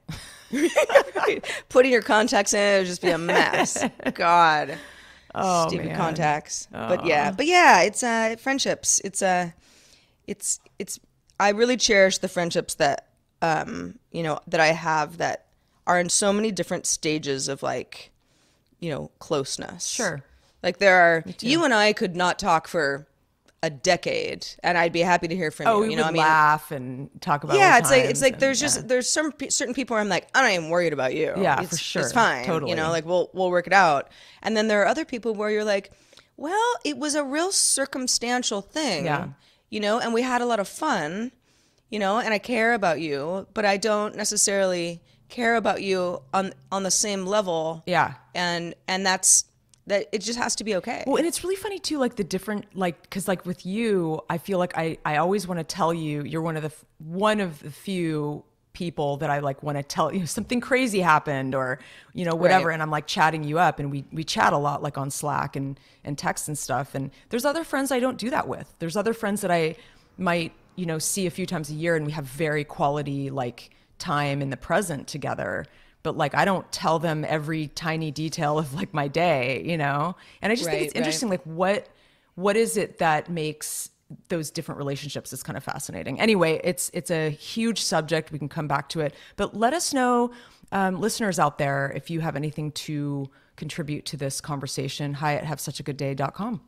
Putting your contacts in, it would just be a mess. God.
Oh,
stupid
man.
contacts. But yeah, it's friendships. It's I really cherish the friendships that that I have that are in so many different stages of like, closeness.
Sure.
Like you and I could not talk for a decade and I'd be happy to hear from you.
We would laugh and talk about
it's like there's certain people where I'm like, I'm not even worried about you.
Yeah, for sure.
It's fine.
Totally.
Like we'll work it out. And then there are other people where you're like, well, it was a real circumstantial thing.
Yeah.
And we had a lot of fun, and I care about you, but I don't necessarily care about you on the same level.
Yeah.
And that it just has to be okay.
Well, and it's really funny too, like the different, like, because like with you, I feel like I always want to tell you, you're one of the few people that I like want to tell you something crazy happened or, whatever.
Right.
And I'm like chatting you up, and we chat a lot, like on Slack and text and stuff. And there's other friends I don't do that with. There's other friends that I might, see a few times a year, and we have very quality like time in the present together. But like, I don't tell them every tiny detail of like my day, And I just think it's interesting. Like what is it that makes those different relationships is kind of fascinating. Anyway, it's a huge subject. We can come back to it, but let us know, listeners out there, if you have anything to contribute to this conversation. hi@havesuchagoodday.com.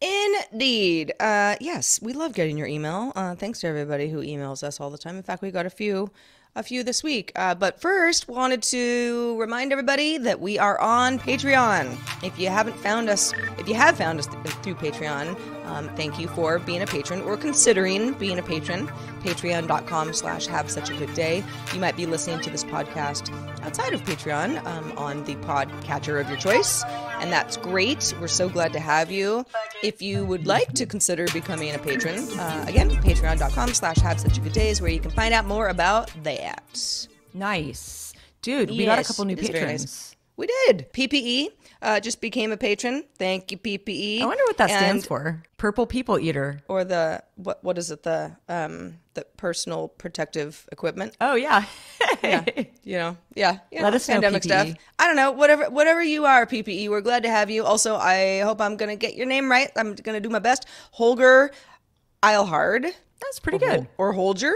Indeed. Yes, we love getting your email. Thanks to everybody who emails us all the time. In fact, we got a few this week. But first, wanted to remind everybody that we are on Patreon. If you have found us through Patreon, thank you for being a patron or considering being a patron. Patreon.com/havesuchagoodday. You might be listening to this podcast outside of Patreon on the podcatcher of your choice, and that's great. We're so glad to have you. If you would like to consider becoming a patron, again, patreon.com/havesuchagoodday is where you can find out more about that.
Nice. Dude, we got a couple new patrons.
Nice. We did. PPE just became a patron. Thank you, PPE.
I wonder what that stands for. Purple People Eater.
Or what is it? The personal protective equipment.
Oh yeah.
Yeah.
Let us know,
pandemic
PPE.
stuff. I don't know. Whatever you are, PPE. We're glad to have you. Also, I hope I'm gonna get your name right. I'm gonna do my best. Holger Eilhard.
That's pretty good.
Or Holger.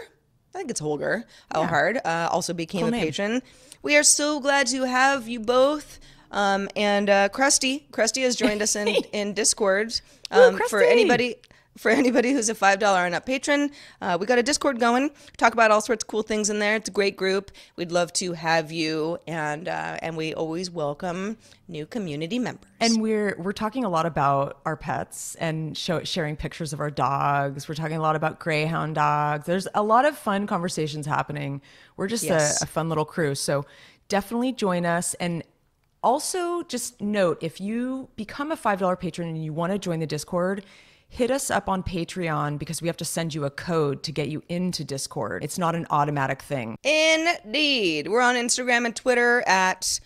I think it's Holger Eilhard. Also became a patron. We are so glad to have you both. And Krusty has joined us in Discord. For anybody who's a $5 and up patron, we got a Discord going. Talk about all sorts of cool things in there. It's a great group. We'd love to have you, and we always welcome new community members.
And we're talking a lot about our pets and sharing pictures of our dogs. We're talking a lot about greyhound dogs. There's a lot of fun conversations happening. We're just a fun little crew. So definitely join us. And also just note, if you become a $5 patron and you want to join the Discord, hit us up on Patreon because we have to send you a code to get you into Discord. It's not an automatic thing.
Indeed. We're on Instagram and Twitter at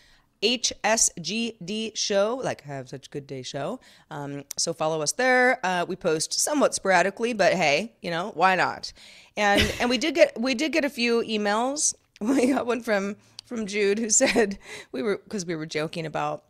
HSGD Show, like Have Such a Good Day Show. So follow us there. We post somewhat sporadically, but hey, why not? And we did get a few emails. We got one from Jude who said we were joking about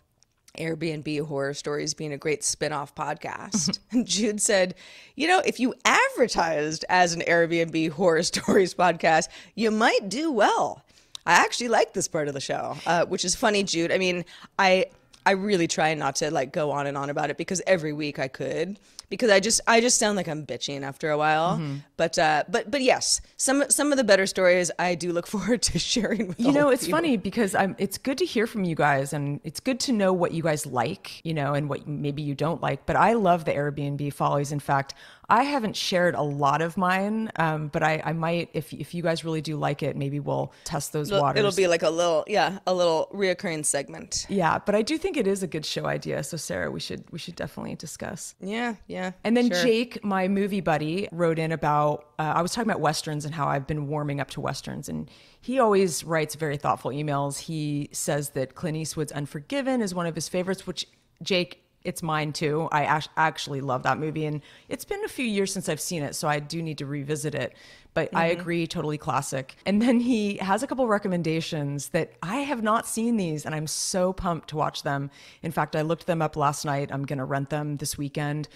Airbnb horror stories being a great spin-off podcast. And Jude said, if you advertised as an Airbnb horror stories podcast, you might do well. I actually like this part of the show, which is funny, Jude. I mean, I really try not to like go on and on about it because every week I could, because I just sound like I'm bitching after a while. Mm-hmm. But yes, some of the better stories I do look forward to sharing with all of
it's
you.
funny because it's good to hear from you guys, and it's good to know what you guys like, and what maybe you don't like. But I love the Airbnb follies. In fact, I haven't shared a lot of mine, but I might, if you guys really do like it, maybe we'll test those waters.
It'll be like a little reoccurring segment.
Yeah, but I do think it is a good show idea. So Sarah, we should definitely discuss.
Yeah.
And then
sure.
Jake, my movie buddy, wrote in about, I was talking about Westerns and how I've been warming up to Westerns. And he always writes very thoughtful emails. He says that Clint Eastwood's Unforgiven is one of his favorites, which, Jake, it's mine too. I actually love that movie. And it's been a few years since I've seen it, so I do need to revisit it. But I agree, totally classic. And then he has a couple recommendations that I have not seen these, and I'm so pumped to watch them. In fact, I looked them up last night. I'm going to rent them this weekend.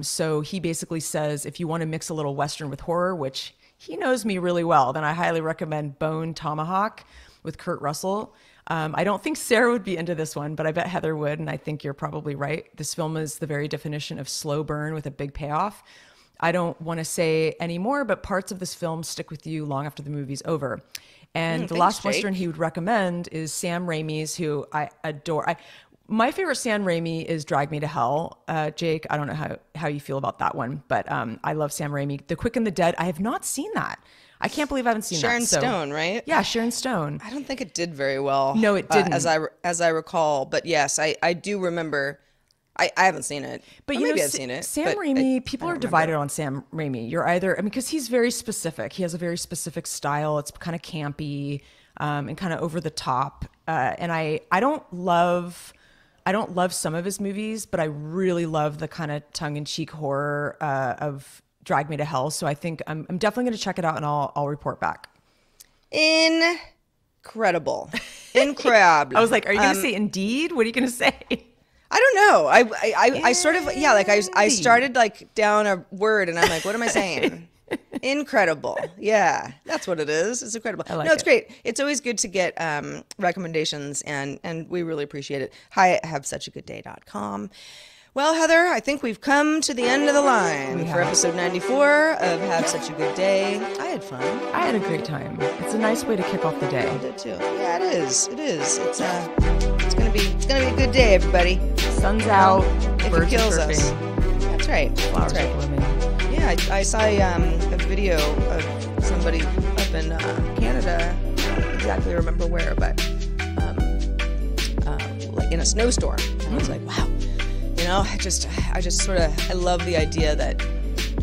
So he basically says, if you want to mix a little Western with horror, which he knows me really well, then I highly recommend Bone Tomahawk with Kurt Russell. I don't think Sarah would be into this one, but I bet Heather would, and I think you're probably right. This film is the very definition of slow burn with a big payoff. I don't want to say any more, but parts of this film stick with you long after the movie's over. And the last
Jake.
Western he would recommend is Sam Raimi's, who I adore. My favorite Sam Raimi is Drag Me to Hell. Jake, I don't know how you feel about that one, but I love Sam Raimi. The Quick and the Dead, I have not seen that. I can't believe I haven't seen
Sharon
that.
Stone, right?
Yeah, Sharon Stone.
I don't think it did very well.
No, it didn't.
As I recall. But yes, I do remember. I haven't seen it.
But
or maybe I've seen it.
Sam Raimi, people are divided on Sam Raimi. You're either, because he's very specific. He has a very specific style. It's kind of campy and kind of over the top. And I don't love some of his movies, but I really love the kind of tongue-in-cheek horror of Drag Me to Hell. So I think I'm definitely going to check it out, and I'll report back.
Incredible. Incredible.
I was like, are you going to say indeed? What are you going to say?
I don't know. I sort of, I started like down a word and I'm like, what am I saying? Incredible. Yeah, that's what it is. It's incredible. It's great. It's always good to get recommendations and we really appreciate it. Hi at havesuchagoodday.com. Well, Heather, I think we've come to the end of the line for episode 94 of Have Such a Good Day. I had fun.
I had a great time. It's a nice way to kick off the day.
I did too. Yeah, it is. It is. It's gonna be a good day, everybody.
Sun's out.
If
Birds
it kills
are
us. That's right.
Flowers
That's right.
are blooming.
Yeah, I saw a video of somebody up in Canada. I don't exactly remember where, but like in a snowstorm. And I was like, wow. I just sort of, I love the idea that,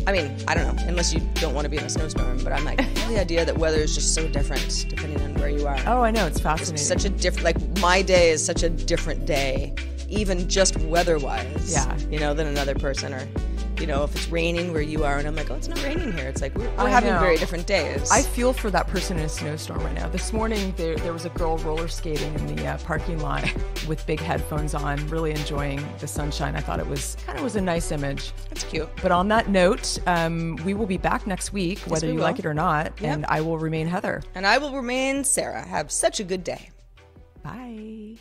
I mean, I don't know, unless you don't want to be in a snowstorm, but I'm like, the idea that weather is just so different depending on where you are.
Oh, I know. It's fascinating.
It's such a different, like my day is such a different day, even just weather-wise, than another person, or, if it's raining where you are and I'm like, oh, it's not raining here. It's like, we're having very different days.
I feel for that person in a snowstorm right now. This morning, there was a girl roller skating in the parking lot with big headphones on, really enjoying the sunshine. I thought it was a nice image.
That's cute.
But on that note, we will be back next week, whether you like it or not. Yep. And I will remain Heather.
And I will remain Sarah. Have such a good day.
Bye.